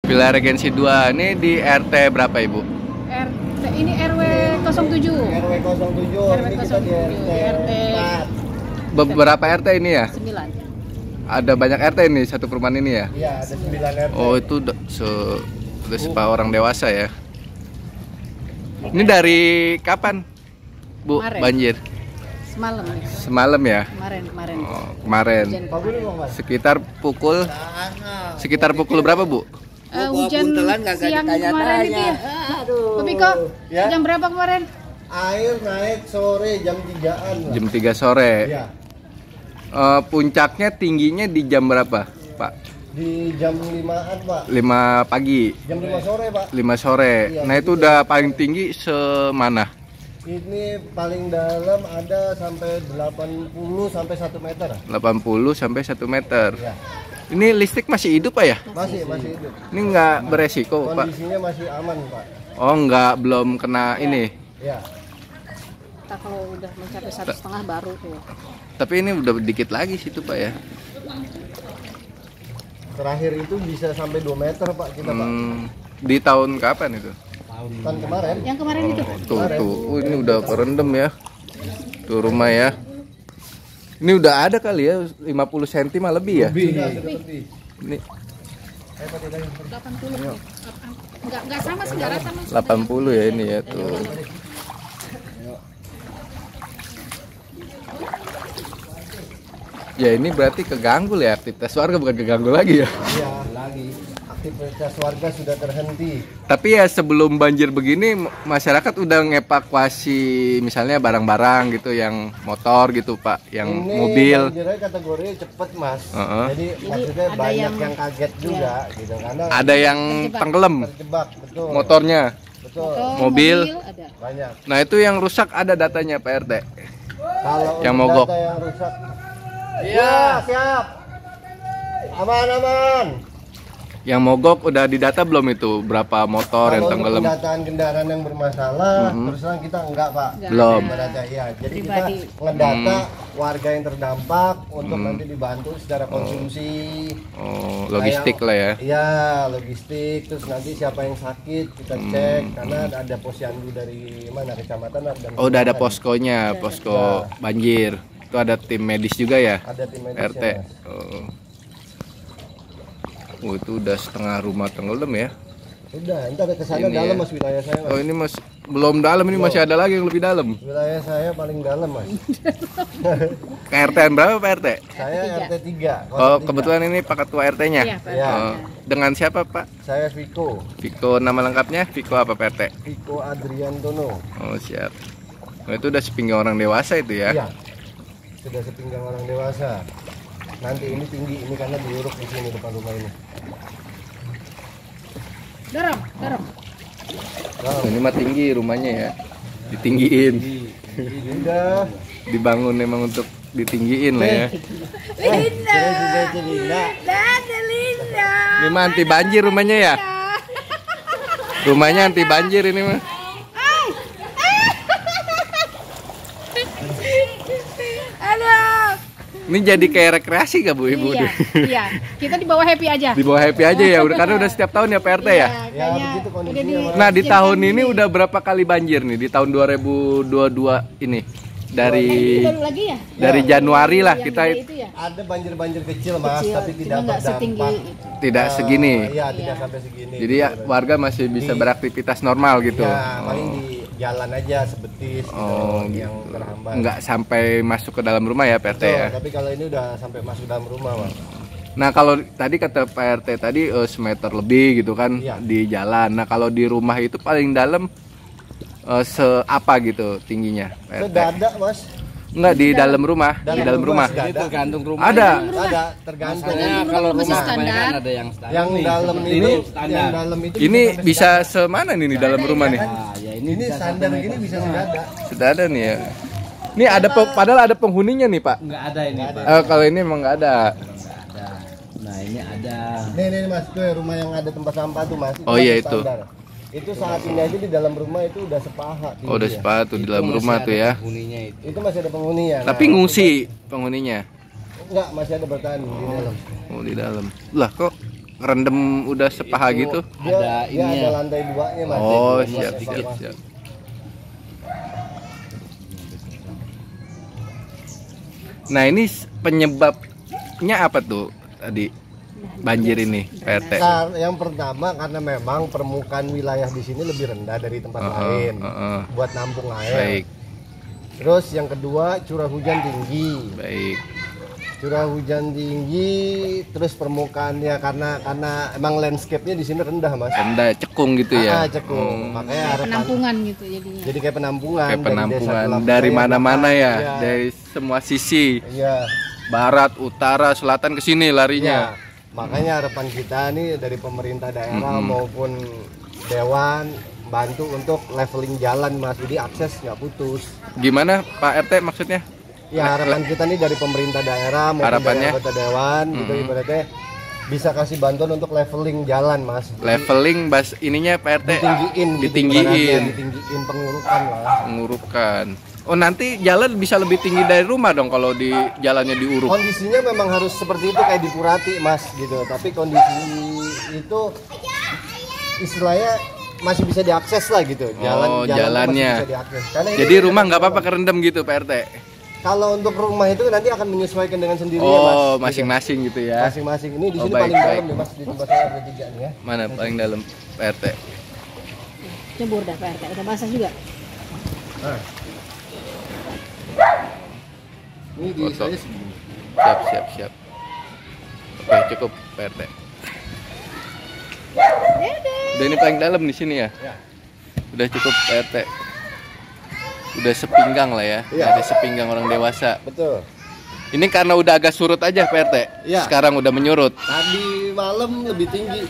Villa Regensi 2 ini di RT berapa Ibu? RT ini RW 07. RW 07, RW ini kita di 07, RT RT 4. Beberapa RT ini ya? 9. Ada banyak RT ini satu perumahan ini ya? Iya, ada 9 RT. Oh itu udah sepa orang dewasa ya? Ini dari kapan Bu Kemarin. banjir? Semalam nih. Semalam ya? Kemarin. Oh, kemarin. Hujan. Pak Budi mau Mas? Sekitar pukul berapa Bu? Hujan siang kemarin itu ya. Aduh. Bu Piko, Ya? jam berapa kemarin? Air naik sore jam 3-an lah. Jam 3 sore. Iya. Puncaknya tingginya di jam berapa Pak? Di jam 5-an, Pak. 5 pagi, Jam 5 sore, Pak. 5 sore. Iya, Nah itu udah paling tinggi semana? Ini paling dalam ada sampai 80 sampai 1 meter. 80 sampai 1 meter. Iya. Ini listrik masih hidup Pak ya? Masih hidup. Ini nggak beresiko Pak? Kondisinya masih aman, Pak. Oh nggak, belum kena ini. Ya. Kita kalau udah mencapai 1,5 baru tuh. Tapi ini udah dikit lagi situ Pak ya? Terakhir itu bisa sampai 2 meter, Pak, kita, Pak. Di tahun kapan itu? Tahun kemarin. Yang kemarin itu. Tuh. Oh, ini udah kerendam ya. Tuh rumah ya. Ini udah ada kali ya 50 cm mah lebih ya? Lebih. Ini 80. Enggak sama sih, enggak rata sama. 80 ya ini ya tuh. Ya ini berarti keganggu ya, aktivitas warga, bukan keganggu lagi ya. Iya, lagi. Aktivitas warga sudah terhenti. Tapi ya sebelum banjir begini masyarakat udah ngevakuasi misalnya barang-barang gitu, yang motor gitu Pak, yang Ini mobil. banjirnya kategori cepet, Mas. Jadi maksudnya ada banyak yang- yang kaget juga gitu karena Ada yang Terjebak. tenggelam terjebak, betul. motornya. Betul. Mobil. Ada. Banyak. Nah itu yang rusak ada datanya Pak RT. Kalau Yang untuk mogok. data yang rusak. Iya, siap. Aman. Yang mogok udah didata belum itu berapa motor yang Kalau untuk tenggelam? pendataan kendaraan yang bermasalah, terus terang kita enggak, Pak. Belum. Mendata, ya. Jadi Pribadi. kita ngedata warga yang terdampak untuk nanti dibantu secara konsumsi. Oh, logistik lah ya. Iya, logistik. Terus nanti siapa yang sakit kita cek karena ada posyandu dari mana kecamatan dan Oh udah ada kelurahan. poskonya, posko banjir. Itu ada tim medis juga ya? Ada tim medisnya, RT. Mas. Oh itu udah setengah rumah tenggelam ya? Udah, entar ke sana Ini dalam ya. Mas wilayah saya, Mas. Oh ini belum dalam, ini masih ada lagi yang lebih dalam. Wilayah saya paling dalam, Mas. KRT-an berapa Pak RT? Saya RT 3. Oh kebetulan ini Pak Ketua RT-nya. Iya, Pak. Ya. Oh, dengan siapa Pak? Saya Viko Viko, nama lengkapnya Viko apa Pak RT? Viko Adriantono. Oh siap. Oh, itu udah sepinggang orang dewasa itu ya? Iya. Sudah sepinggang orang dewasa. Nanti ini tinggi ini karena diuruk di sini depan rumah ini. Dorong. Nah, Ini mah tinggi rumahnya ya, ditinggiin, udah. dibangun memang untuk ditinggiin lah ya. Linda. Ini mah anti banjir rumahnya ya, rumahnya anti banjir ini mah. Aduh. Ini jadi kayak rekreasi gak Bu Ibu? Iya. Kita di bawah happy aja. Di bawah happy aja ya, udah karena udah setiap tahun ya Pak RT ya. Ya, kayaknya begitu kondisinya, udah Mas. Nah di tahun ini udah berapa kali banjir nih di tahun 2022 ini? Dari baru lagi ya? dari Januari lah Yang kita gede itu ya? Ada banjir-banjir kecil, Mas, Kecil, tapi cuma tidak nggak setinggi berdampak. itu. tidak segini. Iya, tidak sampai segini. Jadi ya warga masih bisa beraktivitas normal gitu. Ya, paling di jalan aja sebetis gitu, Oh, yang gitu. terhambat. Nggak sampai masuk ke dalam rumah ya Pak RT Betul, ya. tapi kalau ini udah sampai masuk dalam rumah, Mas. Nah kalau tadi kata Pak RT tadi semeter lebih gitu kan Iya. di jalan. Nah kalau di rumah itu paling dalam seapa gitu tingginya Pak RT? Sedadak, Mas. Enggak di dalam rumah, di dalam rumah. Sedadak. Tergantung rumah. Ada. Ada, tergantung. Masalahnya kalau Masih rumah standar. kebanyakan ada yang standar. Yang nih. dalam Seperti ini, standar. yang dalam itu Ini sampai bisa semana nih di dalam rumah nih? Ah, ya ini bisa standar satu gini meter. bisa sedadak. Sudah ada nih ya. Ini ada padahal ada penghuninya nih Pak. Nggak ada ini, Pak. Kalau ini emang nggak ada. Nggak ada. Nah, ini ada. Nih Mas, tuh ya, rumah yang ada tempat sampah tuh, Mas. Oh, masih iya, itu. standar. Itu saat ini aja di dalam rumah itu udah sepaha tinggi Oh udah ya. sepatu di dalam Itu rumah masih tuh ada ya. penghuninya itu. Itu masih ada penghuni ya. Tapi ngungsi penghuninya. Enggak, masih ada bertahan di dalam. Oh di dalam. Lah kok ngerendam udah sepaha gitu? Dia Ada ininya. ada lantai 2-nya Mas. Oh, Jadi, siap, buat siap, evakuasi. siap. Nah, ini penyebabnya apa tuh tadi banjir ini, Pak RT? Yang pertama karena memang permukaan wilayah di sini lebih rendah dari tempat lain buat nampung air. Baik, Terus yang kedua curah hujan tinggi. baik. Curah hujan tinggi, terus permukaannya karena emang landscape-nya di sini rendah Mas. Rendah, cekung gitu ya? Cekung. Makanya harapan Penampungan gitu jadinya. jadi kayak penampungan. Kayak dari desa penampungan Kelapa dari Jaya, mana-mana ya, Iya. dari semua sisi, Iya. barat, utara, selatan ke sini larinya. Iya. Makanya harapan kita nih dari pemerintah daerah maupun dewan bantu untuk leveling jalan Mas, jadi akses nggak putus. Gimana Pak RT maksudnya? Ya harapan kita nih dari pemerintah daerah maupun Harapannya? dari anggota dewan gitu ibaratnya bisa kasih bantuan untuk leveling jalan Mas. Jadi Leveling ininya Pak RT ditinggiin, gitu, ditinggiin, ibaratnya, ditinggiin pengurukan lah. mengurukan. Oh, nanti jalan bisa lebih tinggi dari rumah dong kalau di jalannya diuruk. Kondisinya memang harus seperti itu kayak di Purati Mas gitu. Tapi kondisi itu istilahnya masih bisa diakses lah gitu. Oh, jalannya. masih bisa diakses. Karena ini Jadi rumah nggak apa-apa kerendam gitu Pak RT? kalau untuk rumah itu nanti akan menyesuaikan dengan sendirinya Mas. Oh, gitu. masing-masing gitu ya? Masing-masing. Ini di Oh, sini baik, paling dalam baik. nih Mas, di tempat saya ada 3 nih ya. Mana paling dalam Pak RT? Nyebur dah Pak RT. Udah basah juga. Nah. Ini di Foto. saya segini. Siap, siap, siap. Oke, cukup Pak RT. Udah ini paling dalam di sini ya? Ya. Udah cukup Pak RT. Udah sepinggang lah ya, Iya. ada sepinggang orang dewasa. Betul. Ini karena udah agak surut aja Pak RT. Iya. Sekarang udah menyurut Tadi malam lebih tinggi.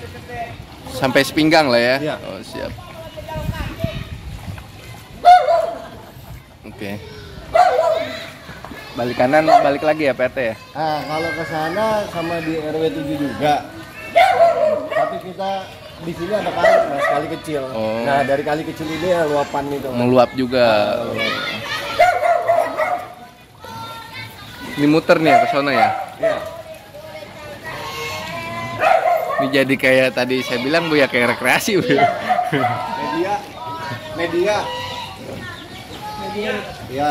sampai sepinggang lah ya. Iya. Oh, siap. Oke. Balik kanan, balik lagi ya Pak RT ya? Nah, kalau ke sana sama di RW 7 juga. Tapi kita di sini ada kali, Mas, kali kecil. Oh. Nah, dari kali kecil ini ya luapan itu. Mas. Meluap juga. Ini muter nih ya ke sana ya? Iya. Ini jadi kayak tadi saya bilang Bu ya, kayak rekreasi Bu. Media. Media. Iya.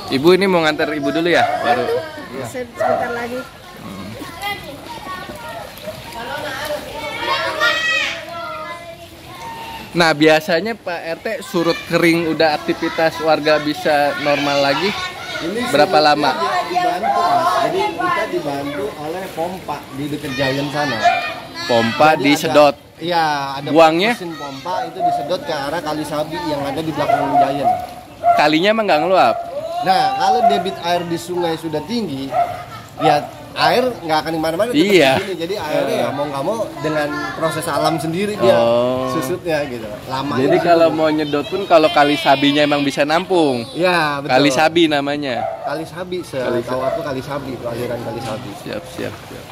Ibu ini mau nganter ibu dulu ya? Baru. Sebentar lagi. Nah, biasanya Pak RT surut kering udah aktivitas warga bisa normal lagi Ini berapa surutnya lama? Dibantu, Mas. Jadi kita dibantu oleh pompa di dekat Giant sana. Pompa Jadi disedot. Iya, ada Buangnya? mesin pompa itu disedot ke arah Kali Sabi yang ada di belakang Giant. Kalinya emang nggak ngeluap. Nah, kalau debit air di sungai sudah tinggi, ya air nggak akan kemana-mana. tetap Iya. di sini. Jadi airnya ya mau nggak mau dengan proses alam sendiri dia Oh. susutnya gitu. Lama. Jadi kalau mau nyedot pun kalau Kali Sabinya emang bisa nampung. ya betul. Kali Sabi namanya. Kali Sabi, setahu aku Kali Sabi itu aliran Kali Sabi. Siap, siap, siap.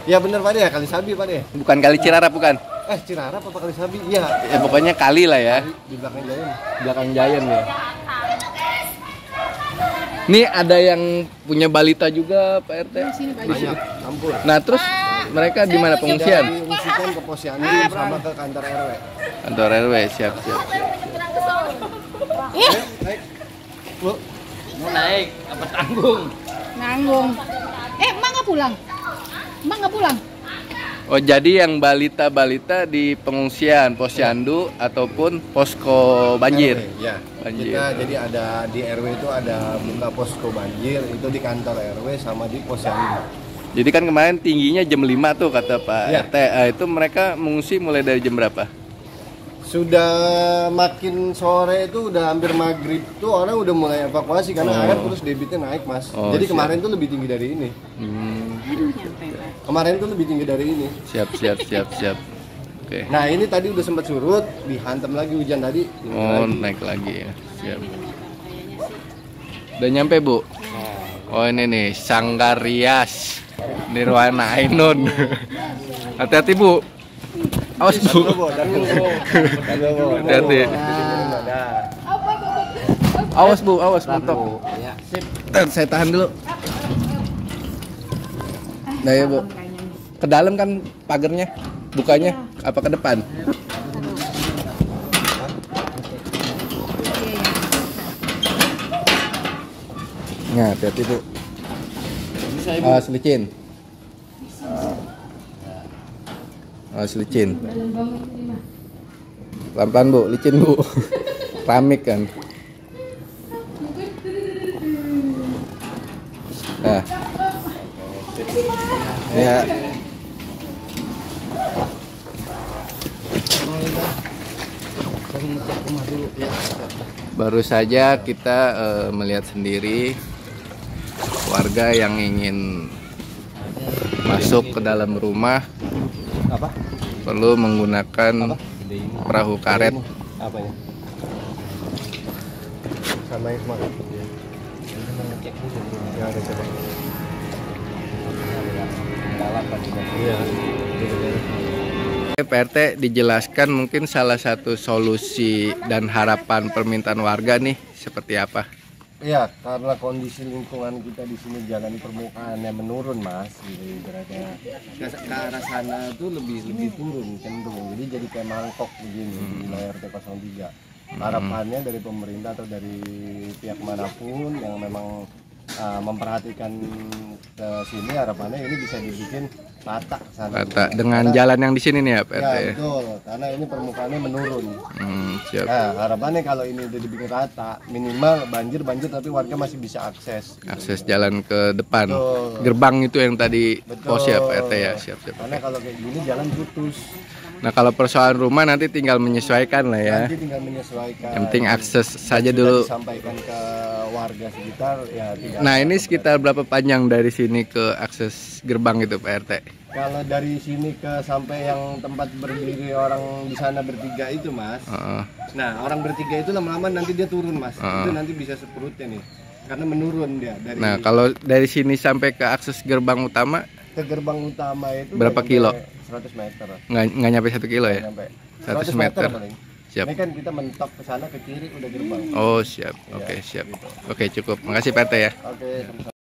Ya benar Pak De, ya Kali Sabi Pak De. Bukan Kali Cirarap bukan? Cirarap apa Kali Sabi? Iya. Ya pokoknya kali lah ya. Di belakang Giant. Belakang Giant ya. Nih ada yang punya balita juga Pak RT. Sini Pak. Banyak, campur. Nah terus mereka di mana pengungsian? Diungsikan ke Posyandu sama ke kantor RW. Kantor RW, siap, siap. Naik. Bu. Mau naik apa tanggung? Nanggung. Emak nggak pulang? Emak nggak pulang? Oh jadi yang balita-balita di pengungsian Posyandu ataupun posko banjir. RW, ya. Banjir. Kita jadi ada di RW itu ada buka posko banjir itu di kantor RW sama di Posyandu. Jadi kan kemarin tingginya jam 5 tuh kata Pak Ya. RT. Itu mereka mengungsi mulai dari jam berapa? Sudah makin sore itu udah hampir maghrib tuh orang udah mulai evakuasi karena Oh. air terus debitnya naik Mas. Oh, Jadi siap. kemarin tuh lebih tinggi dari ini. Aduh nyampe Pak. Kemarin tuh lebih tinggi dari ini. Siap, siap, siap, siap. Oke. Nah ini tadi udah sempat surut, dihantam lagi hujan tadi. Oh naik lagi ya. Siap. Udah nyampe Bu? Oh ini nih Sanggar Rias Nirwana Ainun. Hati-hati Bu. Awas Bu. Hati-hati. Awas Bu, awas mentok. Ya. Saya tahan dulu. Nah ya Bu, ke dalam kan pagernya, bukanya apa ke depan? Nah, hati-hati Bu. Awas licin. Awas licin. Pelan-pelan Bu, licin Bu. Keramik kan. Nah. Ya. Baru saja kita melihat sendiri warga yang ingin masuk ke dalam rumah perlu menggunakan perahu karet. Apa ya? Sama yang semangat. Ya, ada coba. Iya. PRT dijelaskan mungkin salah satu solusi dan harapan permintaan warga nih seperti apa? Iya, karena kondisi lingkungan kita di sini jalan permukaannya menurun, Mas. Gitu, ibaratnya ke arah sana tuh lebih turun cenderung. Jadi kayak mangkok begini di wilayah RT 03. Harapannya dari pemerintah atau dari pihak manapun yang memang memperhatikan ke sini, harapannya ini bisa dibikin rata sana. Rata dengan jalan yang di sini nih ya PRT. Ya betul, karena ini permukaannya menurun. Siap. Nah, harapannya kalau ini udah dibikin rata, minimal banjir tapi warga masih bisa akses. Akses jalan ke depan. Betul. Gerbang itu yang tadi Betul. pos ya PRT ya, siap-siap. Karena kalau kayak gini jalan putus. Nah kalau persoalan rumah nanti tinggal menyesuaikan lah ya. Nanti tinggal menyesuaikan. Yang penting akses saja Sudah dulu. disampaikan ke warga sekitar ya tidak. Nah ini sekitar berapa panjang dari sini ke akses gerbang itu PRT? Kalau dari sini ke sampai yang tempat berdiri orang di sana bertiga itu, Mas. Nah, orang bertiga itu lama-lama nanti dia turun, Mas. Itu nanti bisa seperutnya nih. Karena menurun dia dari. Nah kalau dari sini sampai ke akses gerbang utama ke gerbang utama itu berapa kilo? 100 meter. Nggak nyampe 1 kilo ya? Nyampe. 100 meter. paling. Siap. Ini kan kita mentok ke sana ke kiri udah gerbang. Oh siap. Oke siap. Oke cukup. Makasih PRT ya. Oke, sama-sama.